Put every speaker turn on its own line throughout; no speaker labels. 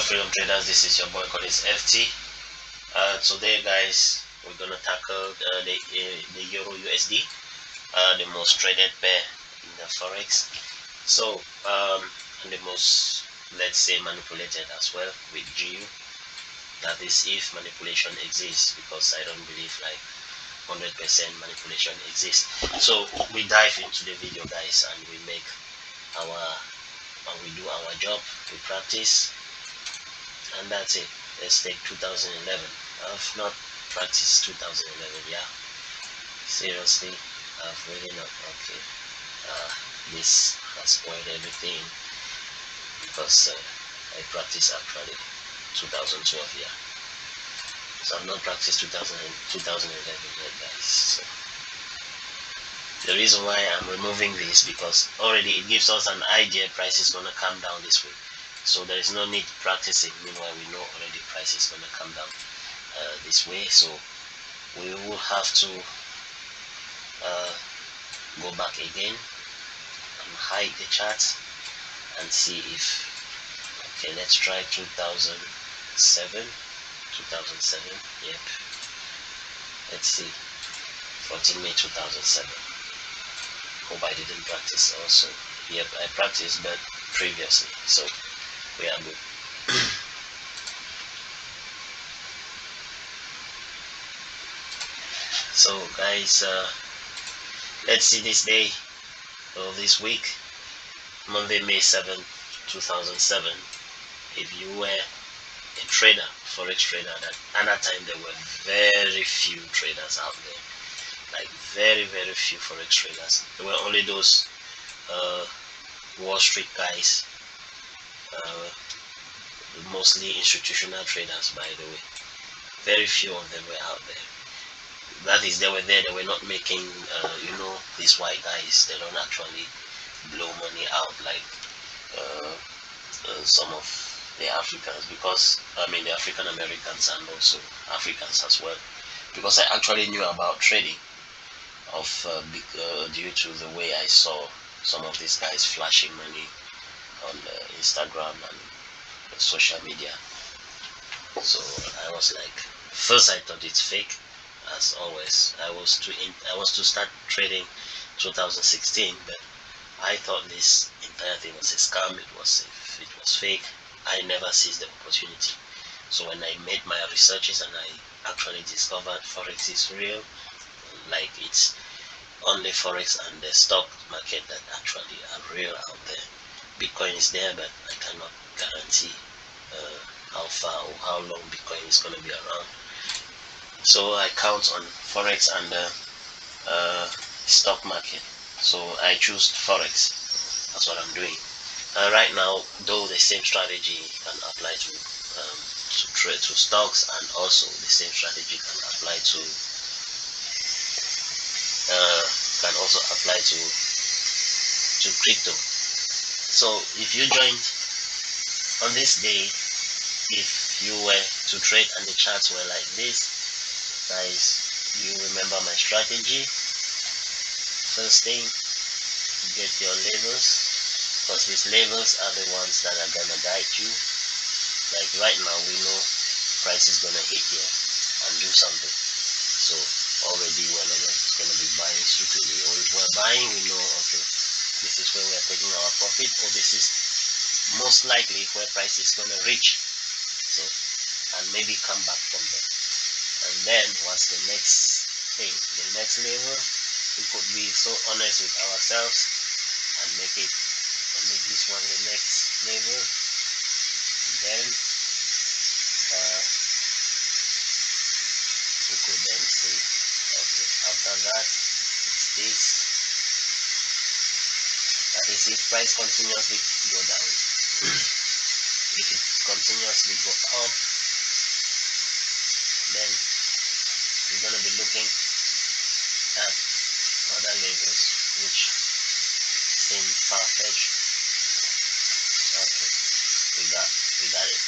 Freedom Traders, this is your boy Collins FT. Today, guys, we're gonna tackle the Euro USD, the most traded pair in the forex. So, and the most, let's say, manipulated as well with GU. That is, if manipulation exists, because I don't believe like 100% manipulation exists. So we dive into the video, guys, and we make our and we do our job. We practice, and that's it. Let's take 2011. I've not practiced 2011. Yeah, seriously, I've really not. Okay, uh, this has spoiled everything because I practiced actually 2012. Yeah, so I've not practiced 2011 yet, guys. So the reason why I'm removing this because already it gives us an idea price is gonna come down this way. So there is no need practicing. Meanwhile, we know already price is gonna come down this way. So we will have to uh, go back again and hide the chart and see if, okay, let's try 2007. 2007, yep, let's see, 14 May 2007. Hope I didn't practice also. Yep, I practiced but previously, so we are good. So guys, let's see this day or this week, Monday, May 7th, 2007. If you were a trader, forex trader, at that time there were very few traders out there, like very few forex traders. There were only those Wall Street guys, uh, mostly institutional traders, by the way. Very few of them were out there. That is, they were there, they were not making, these white guys, they don't actually blow money out like some of the Africans, because I mean the African Americans and also Africans as well, because I actually knew about trading due to the way I saw some of these guys flashing money on Instagram and social media. So I was like, first I thought it's fake, as always. I was to start trading 2016, but I thought this entire thing was a scam. It was fake. I never seized the opportunity. So when I made my researches and I actually discovered forex is real, like it's only forex and the stock market that actually are real out there. Bitcoin is there, but I cannot guarantee uh, how far or how long Bitcoin is going to be around. So I count on forex and the stock market. So I choose forex. That's what I'm doing. Right now, though, the same strategy can apply to trade to stocks, and also the same strategy uh, can also apply to crypto. So if you joined on this day, if you were to trade and the charts were like this, guys, you remember my strategy. First thing, get your levels, because these levels are the ones that are gonna guide you. Like right now, we know price is gonna hit here and do something. So already we're not gonna be buying stupidly, or if we're buying, we know, okay, this is where we're taking our profit, or this is most likely where price is gonna reach. So, and maybe come back from there. And then what's the next thing? The next level, we could be so honest with ourselves and make this one the next level. Then we could then say, okay, after that it's this. That is, if price continuously go down, if it continuously go up, then we're gonna be looking at other levels which seem far-fetched. Okay, we got it.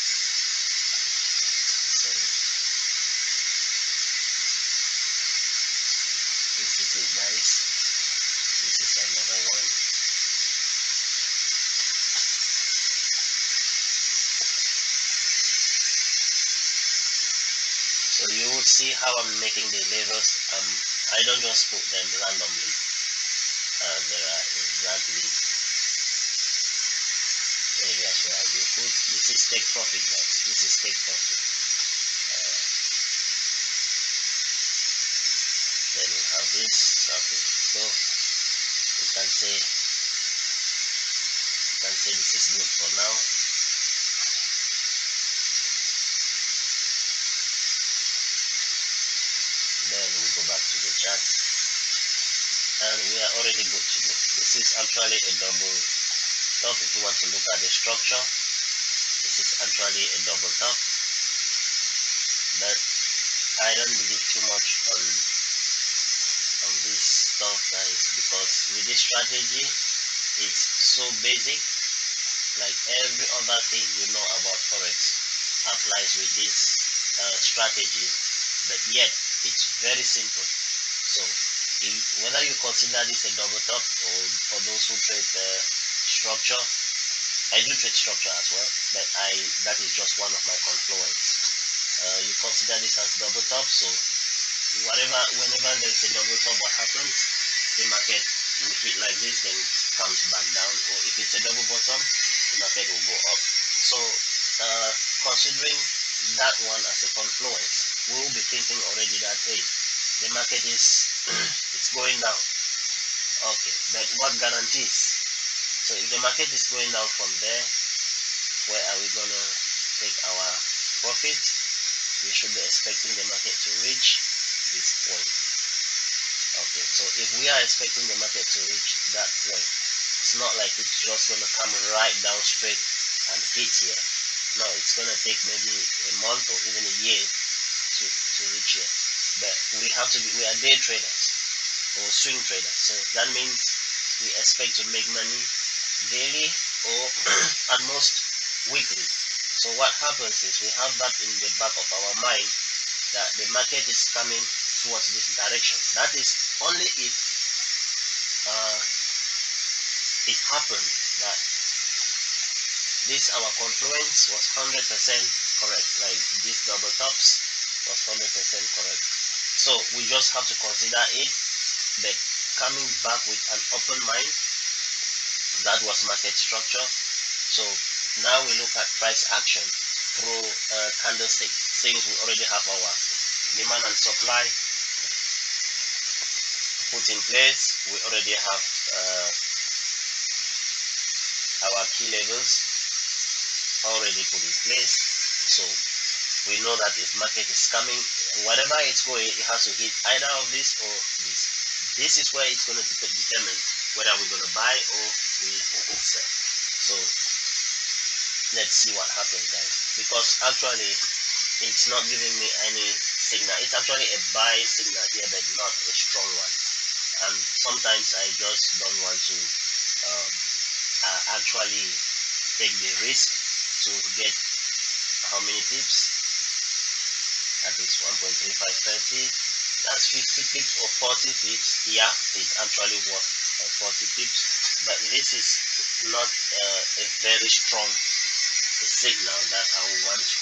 So this is it, guys. This is another one. So you would see how I'm making the levels. I don't just put them randomly. There are exactly areas where I do put. This is take profit, guys. This is take profit. Uh, then we have this. Okay, so you can say this is good for now. Then we go back to the chart, and we are already good to go. This is actually a double top. If you want to look at the structure, this is actually a double top, but I don't believe too much on this stuff, guys, because with this strategy, it's so basic. Like every other thing you know about forex applies with this strategy, but yet it's very simple. So whether you consider this a double top, or for those who trade structure, I do trade structure as well, but that is just one of my confluence. You consider this as double top, so whenever there's a double top, what happens? The market will hit like this, then comes back down, or if it's a double bottom, the market will go up. So considering that one as a confluence, we will be thinking already that, hey, the market is it's going down. Okay, but what guarantees? So if the market is going down from there, where are we gonna take our profit? We should be expecting the market to reach this point. Okay, so if we are expecting the market to reach that point, it's not like it's just gonna come right down straight and hit here. No, it's gonna take maybe a month or even a year to reach here. But we are day traders or swing traders, so that means we expect to make money daily or at most weekly. So what happens is we have that in the back of our mind, that the market is coming towards this direction. That is only if it happened that this our confluence was 100% correct, like this double tops was 100% correct. So we just have to consider it, but coming back with an open mind. That was market structure. So now we look at price action through candlestick. Since we already have our demand and supply put in place, we already have our key levels already put in place. So we know that if market is coming, whatever it's going, it has to hit either of this or this. This is where it's going to determine whether we're going to buy or we sell. So let's see what happens, guys, because actually it's not giving me any signal. It's actually a buy signal here, but not a strong one. And sometimes I just don't want to actually take the risk to get how many pips. That is 1.3530. That's 50 pips or 40 pips. Yeah, it's actually worth 40 pips, but this is not a very strong signal that I want to.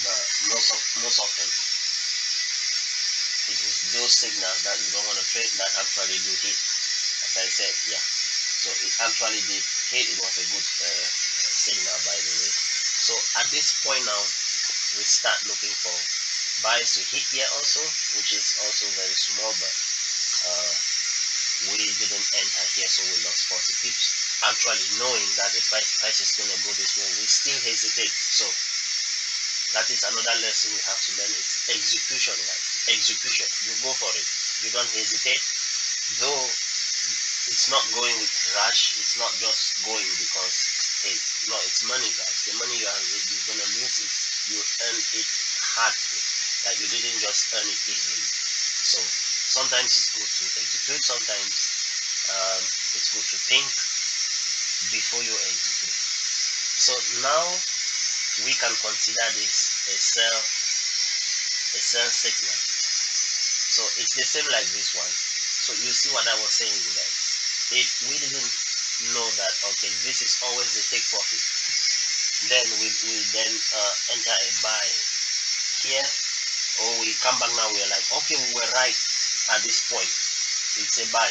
But most often it is those signals that you don't want to trade that actually do hit. As I said, yeah. So it actually did hit. It was a good signal, by the way. So at this point now, we start looking for buys to hit here also, which is also very small, but we didn't enter here, so we lost 40 pips. Actually, knowing that the price is going to go this way, we still hesitate. So that is another lesson we have to learn. It's execution, guys. Execution. You go for it. You don't hesitate. Though it's not going with rush. It's not just going because, hey, no, it's money, guys. The money you're gonna lose is you earn it hardly. Like you didn't just earn it easily. So sometimes it's good to execute. Sometimes it's good to think before you execute. So now we can consider this a sell signal. So it's the same like this one. So you see what I was saying, guys. If we didn't know that, okay, this is always the take profit, then we then enter a buy here, or we come back now, we're like, okay, we were right at this point, it's a buy.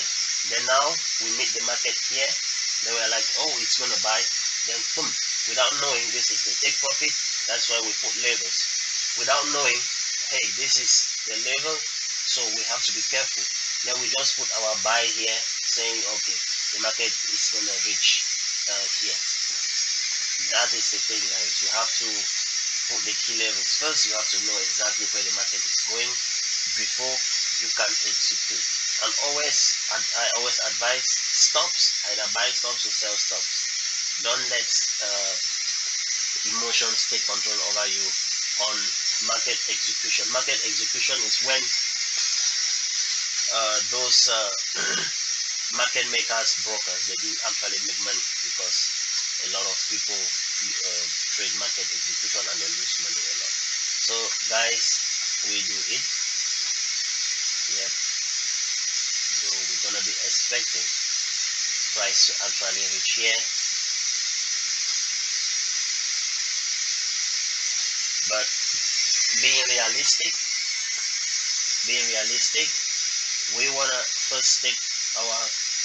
Then now we meet the market here, they were like, oh, it's gonna buy, then boom, without knowing this is the take profit. That's why we put levels without knowing, hey, this is the level, so we have to be careful. Then we just put our buy here, saying, okay, the market is gonna reach here. That is the thing, guys. You have to put the key levels first. You have to know exactly where the market is going before you can execute. And I always advise stops, either buy stops or sell stops. Don't let emotions take control over you on market execution. Market execution is when those market makers, brokers, they do actually make money, because a lot of people trade market execution and they lose money a lot. So guys, we do it. Yep. So we're gonna be expecting price to actually reach here, but being realistic, we wanna first take our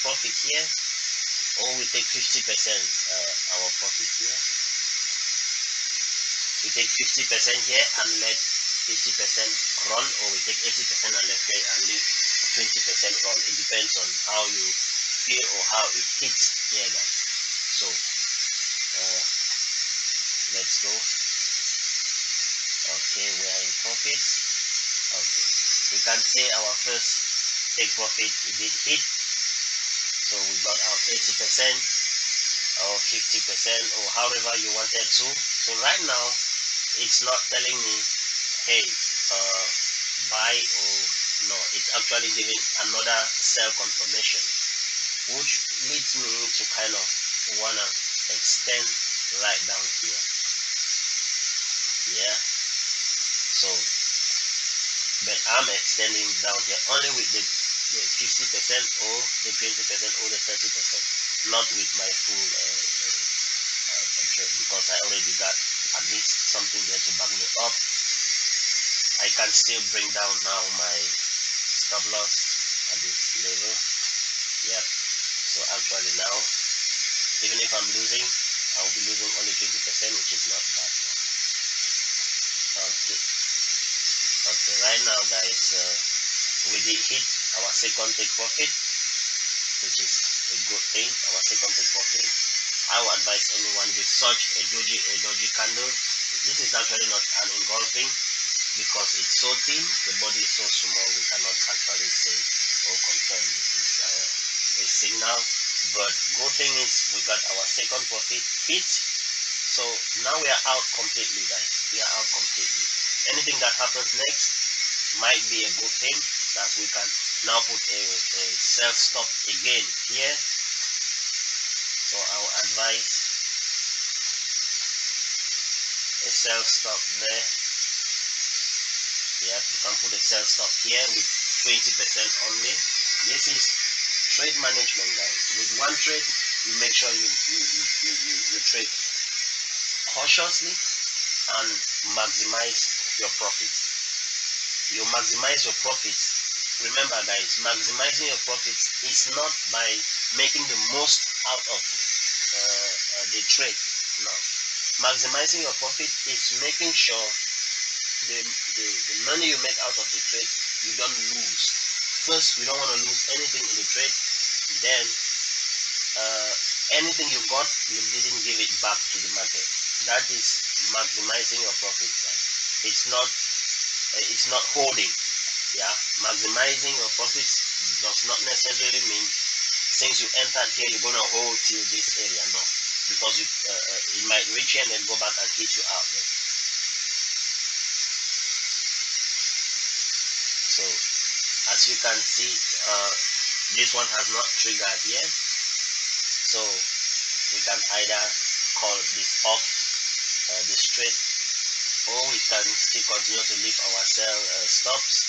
profit here, or we take 50% our profit here. We take 50% here and let 50% run, or we take 80% and left here and leave 20% run. It depends on how you feel or how it hits here, guys. So let's go. Okay, we are in profit. Okay, we can say our first take profit, it did hit, so we got our 80% or 50% or however you wanted to. So right now it's not telling me, hey, buy or no, it's actually giving another sell confirmation, which leads me to kind of wanna extend right down here. Yeah, so but I'm extending down here only with the 50% or the 20% or the 30%, not with my full trade, because I already got at least something there to back me up. I can still bring down now my stop loss at this level. Yep. So actually now, even if I'm losing, I'll be losing only 20%, which is not bad. Okay. Okay. Right now, guys, we did hit our second take profit, which is a good thing. Our second take profit. I would advise anyone with such a dodgy candle. This is actually not an engulfing, because it's so thin, the body is so small, we cannot actually say or confirm this is a signal. But good thing is we got our second profit hit. So now we are out completely, guys. We are out completely. Anything that happens next might be a good thing, that we can now put a sell stop again here. So I will advise a sell stop there. Yep, you can put a sell stop here with 20% only. This is trade management, guys. With one trade, you make sure you trade cautiously and maximize your profits. You maximize your profits. Remember, guys, maximizing your profits is not by making the most out of the trade. No, maximizing your profit is making sure the money you make out of the trade, you don't lose. First, we don't want to lose anything in the trade. Then anything you got, you didn't give it back to the market. That is maximizing your profits, guys. It's not holding. Yeah, maximizing your profits does not necessarily mean since you entered here you're gonna hold till this area. No, because it might reach here and then go back and hit you out there. So as you can see, this one has not triggered yet, so we can either call this off the straight, or we can still continue to leave our sell stops,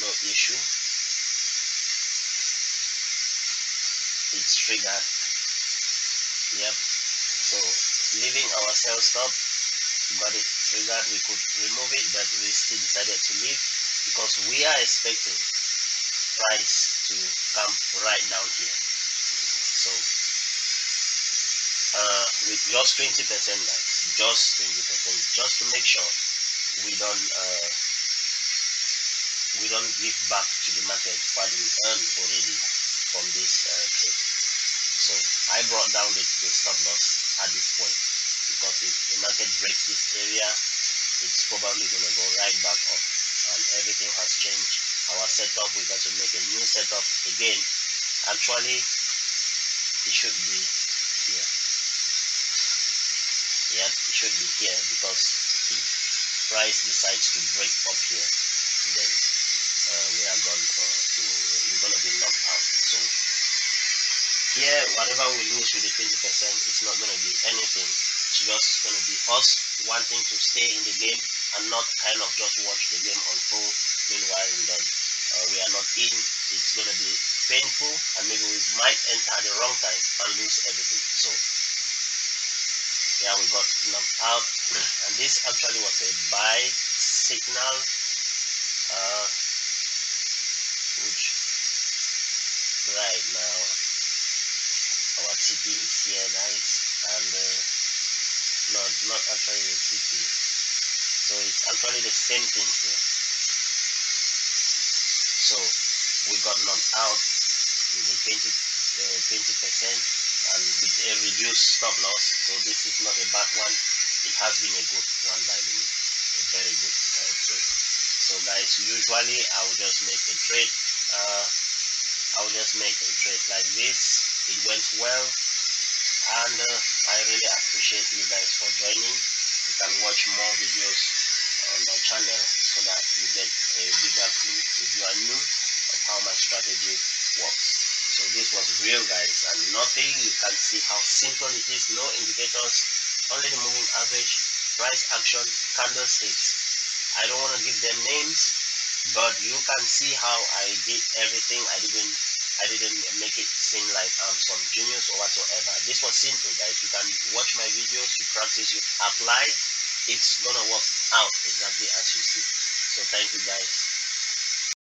no issue. It's triggered. Yep. So leaving our sell stop, got it triggered. We could remove it, but we still decided to leave because we are expecting price to come right down here. So with just 20%, guys, just 20%, just to make sure we don't give back to the market what we earned already from this trade. So I brought down the stop loss at this point because if the market breaks this area, it's probably going to go right back up, and everything has changed. Our setup, we got to make a new setup again. Actually, it should be here. Yeah, it should be here because if price decides to break up here, then we are gone we're gonna be knocked out. So here, whatever we lose with the 20%, it's not gonna be anything. It's just gonna be us wanting to stay in the game and not kind of just watch the game unfold. Meanwhile, we are not in. It's gonna be painful, and maybe we might enter at the wrong time and lose everything. So yeah, we got knocked out, and this actually was a buy signal, which right now our TP is here, guys, and not actually the TP. So it's actually the same thing here. So we got knocked out with the 20%, and with a reduced stop loss. So this is not a bad one. It has been a good one, by the way, a very good trade. So guys, usually I will just make a trade. Like this. It went well, and I really appreciate you guys for joining. You can watch more videos on my channel so that you get a bigger clue if you are new of how my strategy works. So this was real, guys, and nothing. You can see how simple it is. No indicators, only the moving average, price action, candlesticks. I don't want to give them names, but you can see how I did everything. I didn't make it seem like I'm some genius or whatsoever. This was simple, guys. You can watch my videos, you practice, you apply. It's gonna work out exactly as you see. So thank you, guys.